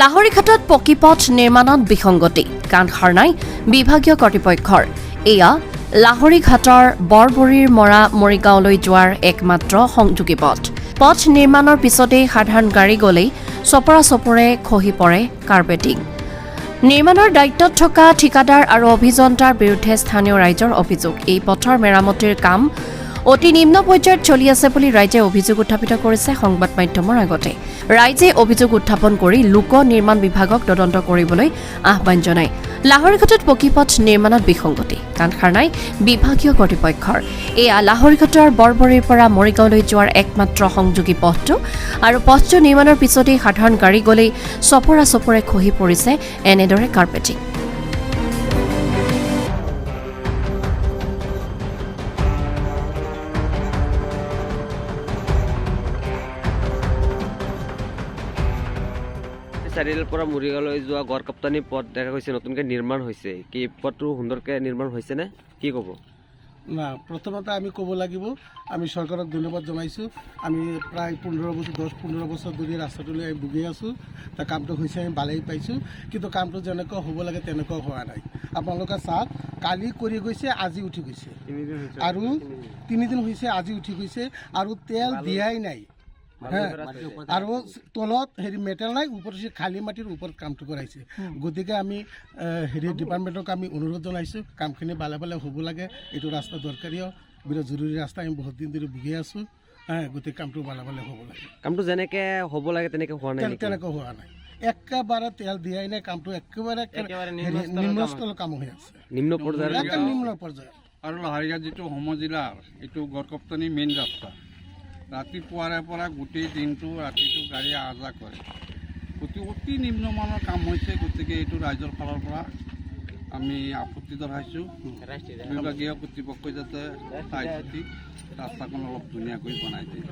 লাহৰীঘাটত পকীপথ নিৰ্মাণত বিসংগতি কাণ সাৰ নাই বিভাগীয় কৰ্তৃপক্ষৰ। এয়া লাহৰীঘাটৰ বৰবৰীৰ মৰা মৰিগাঁৱলৈ যোৱাৰ একমাত্ৰ সংযোগী পথ। পথ নিৰ্মাণৰ পিছতেই সাধাৰণ গাড়ী গ'লেই চপৰা চপৰে খহি পৰে কাৰ্পেটিং। নিৰ্মাণৰ দায়িত্বত থকা ঠিকাদাৰ আৰু অভিযন্তাৰ বিৰুদ্ধে স্থানীয় ৰাইজৰ অভিযোগ। এই পথৰ মেৰামতিৰ কাম অতি নিম্ন পৰ্যায়ত চলি আছে বুলি ৰাইজে অভিযোগ উত্থাপিত কৰিছে সংবাদ মাধ্যমৰ আগতে। ৰাইজে অভিযোগ উত্থাপন কৰি লোক নিৰ্মাণ বিভাগক তদন্ত কৰিবলৈ আহ্বান জনায়। লাহৰীঘাটত পকীপথ নিৰ্মাণত বিসংগতি কাণ সাৰ নাই বিভাগীয় কৰ্তৃপক্ষৰ। এয়া লাহৰীঘাটৰ বৰবৰীৰ পৰা মৰিগাঁৱলৈ যোৱাৰ একমাত্ৰ সংযোগী পথটো আৰু পথটো নিৰ্মাণৰ পিছতেই সাধাৰণ গাড়ী গ'লেই চপৰা চপৰে খহি পৰিছে এনেদৰে কাৰ্পেটিং। চাৰিআলিৰ পৰা মৰিগাঁৱলৈ যোৱা গড়কাপ্তানি পথ দেখা গৈছে, নতুনকৈ নিৰ্মাণ হৈছে। কি পথটো সুন্দৰকৈ নিৰ্মাণ হৈছেনে, কি ক'ব? না, প্ৰথমতে আমি ক'ব লাগিব আমি চৰকাৰক ধন্যবাদ জনাইছোঁ। আমি প্ৰায় 10-15 বছৰ ধৰি ৰাস্তাটোলৈ আমি ভুগি আছোঁ। তাৰ কামটো হৈছে আমি ভালেই পাইছোঁ, কিন্তু কামটো যেনেকুৱা হ'ব লাগে তেনেকুৱা হোৱা নাই। আপোনালোকে চাওক, কালি কৰি গৈছে, আজি উঠি গৈছে, আৰু 3 দিন হৈছে আজি উঠি গৈছে, আৰু তেল দিয়াই নাই। আৰু তলত মেটেল নাই, ওপৰত খালী মাটিৰ ওপৰত কামটো কৰাইছে। গতিকে আমি ডিপাৰ্টমেণ্টক আমি অনুৰোধ জনাইছোঁ, কামখিনি ভালে ভালে হ'ব লাগে। এইটো ৰাস্তা দৰকাৰীও, বিৰাট জৰুৰী ৰাস্তা। আমি বহুত দিন ধৰি ভুগি আছোঁ। গতিকে কামটো ভালে ভালে হ'ব লাগে। কামটো যেনেকৈ হ'ব লাগে তেনেকৈ হোৱা নাই, তেনেকৈ হোৱা নাই। একেবাৰে তেল দিয়াই নাই, কামটো একেবাৰে নিম্নস্তৰৰ কাম হৈ আছে, নিম্ন পৰ্যায়ৰ। নিম্ন পৰ্যায়ৰ। আৰু লাহৰীঘাট যিটো সমজিলাৰ এইটো গড়কাপ্তানি মেইন ৰাস্তা, ৰাতিপুৱাৰে পৰা গোটেই দিনটো ৰাতিটো গাড়ী অহা যোৱা কৰে। অতি নিম্নমানৰ কাম হৈছে। গতিকে এইটো ৰাইজৰ ফালৰ পৰা আমি আপত্তি জনাইছোঁ। বিভাগীয় কৰ্তৃপক্ষই যাতে চাই চিতি ৰাস্তাখন অলপ ধুনীয়াকৈ বনাই দিয়ে।